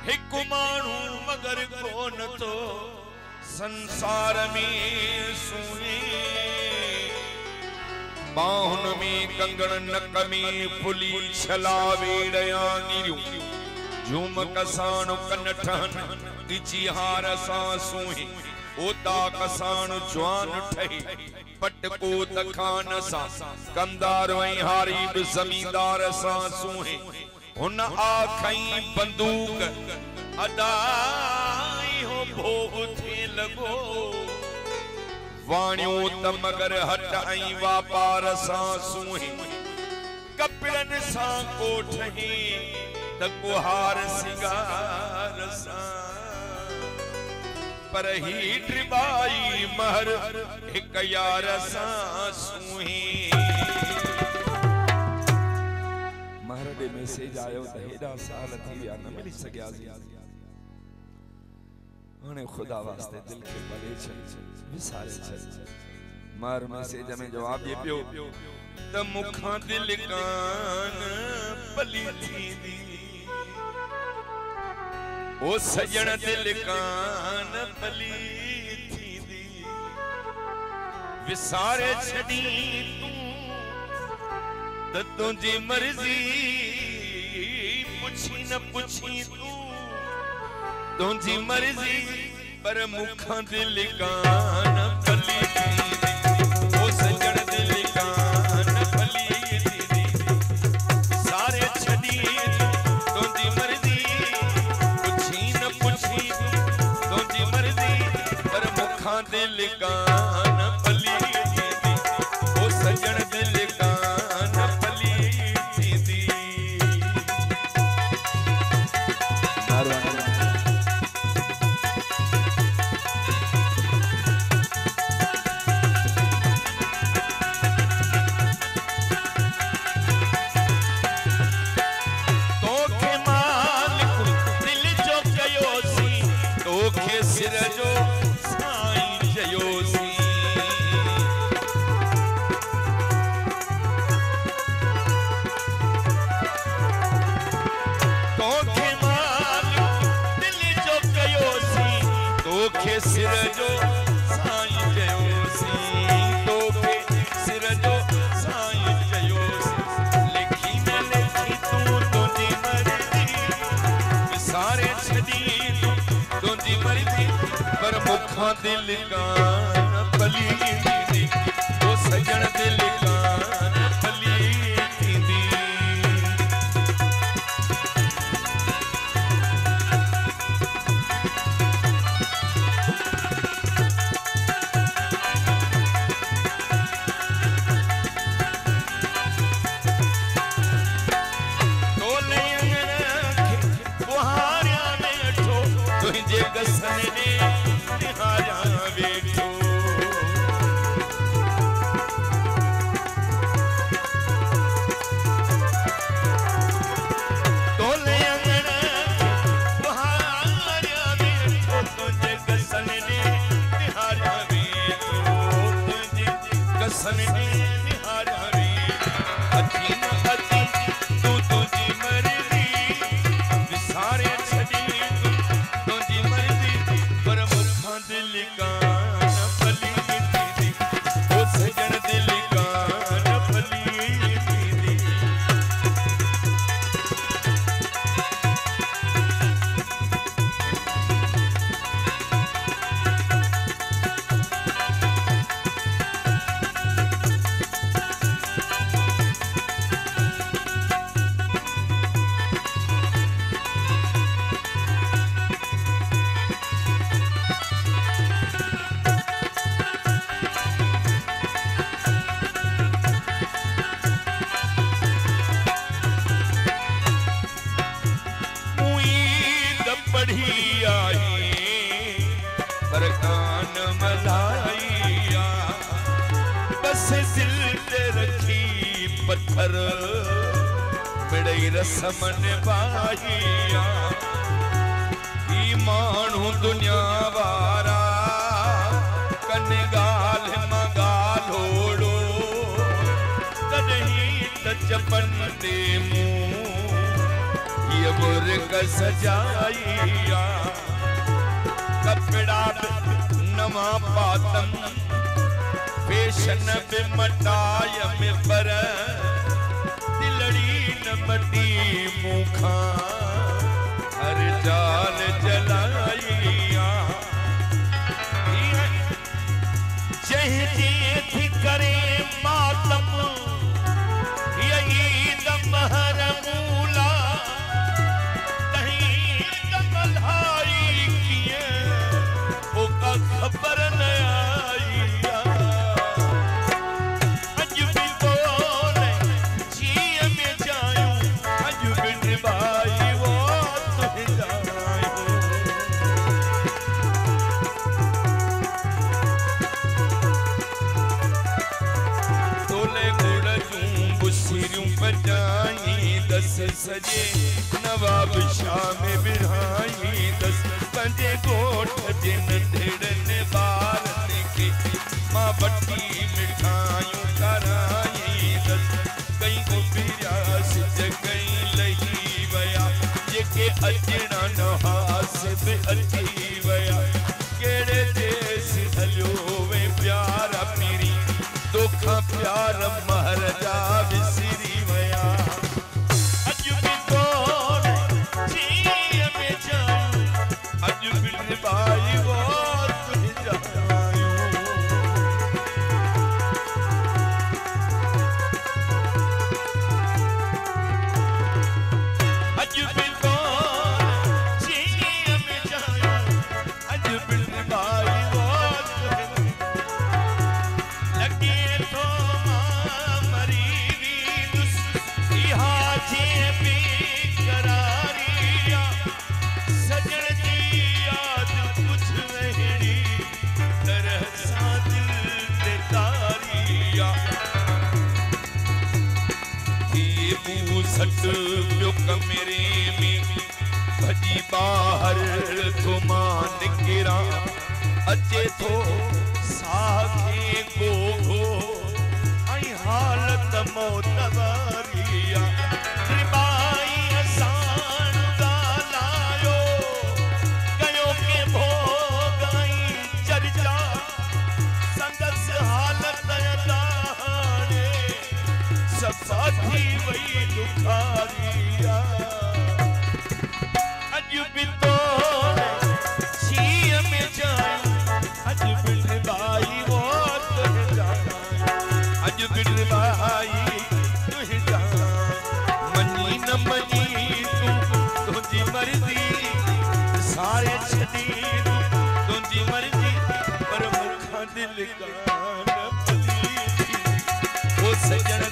हिकु माण्हू मगर कोन तो संसार में सुई बाहुन में कंगण नक में फुली छलावे डयागिरियूं झूम कसाण कनठन इची हार सा सुई ओता कसाण जवान ठही पटको तखान सा कंदार वही हारीब जमींदार सा सुई हुन आखई बंदूक अदाई हो भोग थे लगो वाणियों त मगर हट आई वापार सा सुई कपिड़न सा कोठही त कुहार सिंगार सा पर ही ड्रिबाई महर एक यार सा सुई महर दे मैसेज आयो त हेडा साल थी विया न मिली सग्या हाणे खुदा वास्ते दिल के भले छे विसारे छे महर मैसेज में जवाब दे पियो त मुखा दिल कान पली थी दी ओ सजण दिल कान पली थी दी विसारे छड़ी तू तुझी मर्जी पुछी न पुछी तू तुझी मर्जी पर मुखा दिल कान पली थी ओ सजण दिल कान पली थी सारे छड़ी तुझी मर्जी पुछी न पुछी तुझी मर्जी पर मुखा दिल कान पली थी ओ सजण दिल कान पली थी सिर जो साईं जयोसी तोखे माल दिल जो कयोसी तोखे सिर जो साईं जयोसी तोखे सिर जो साईं जयोसी लिखी न लिखी तू तुझी मर्जी सारे छड़ी तुझी मर्जी पर मुखा दिल कान पली थी ओ सजण दिल कान पली थी तोले अंगन बुहारिया में ठो तुझे गसन ने निहारा बैठो तोले अंगन बुहारिया में ठो तुझे गसन ने निहारा बैठो तुझे गसन ने निहारा बैठो अति न अति तू तुझी मर्जी विसारे छड़ी तुझी मर्जी पर मुखा दिल कान पली थी ओ सजण दिल कान पली थी पढ़ी आई पर कान मलाइया बस दिल ते रखी पत्थर मिड़ई रसमन बाहिया ई माण्हू दुनिया वारा कन गाल मगालोड़ो तॾहिं त चपन ते मूं ये मुर्ग सजाइया कपड़ा नवा पातम फेशन बिमटाय में पर दिलड़ी न बटी मुखा हर जाल जलाइया जह थी करे मातम यही दम हर मूला कहीं दमलाई किए वो का खबर न आइया अज भी बोले जिए में जायूं अज भी निभाई वो तुझ जायूं तोले गुड़ जूं बुसिरूं बजाई दस सजे नवाब शाह में बिठाई दस पंजे गोठ जिन ढेड़न बारन के मां बट्टी मिठाइयों कराई दस कई उबिरिया सिज कई लही वया जेके अजणा नहास बि अची वया केड़े देश हलियो वे प्यारा पीरी दोखा प्यार महरजा विसरी वया अज भी बोल जिए में जाऊं अज भी निभाई वो तुझ जायूं अज भी बोल जिए में जाऊं अज भी निभाई वो तुझ लगे तो मरी दुस इहा जे बेकरारिया सजन जी याद कुछ वहड़ी तरह सा दिल ते तारिया ये मुंह सट प्यो कमरे में भजी बाहर तो मां निकरा अचे तो साखे गो गो आई हालत मोतवारिया त्रिबाई असान गालायो गयो के भोगाई चर्चा संगस हालत दाने सब साथी वही दुखारिया अज भी तो जिए में जाऊं अज भी निभाई वो तुझ जाऊं अज भी निभाई तुझ जाऊं मनी न मनी तू तुझी मर्जी सारे छड़ी तुझी मर्जी पर मुखा दिल का न भली वो सजन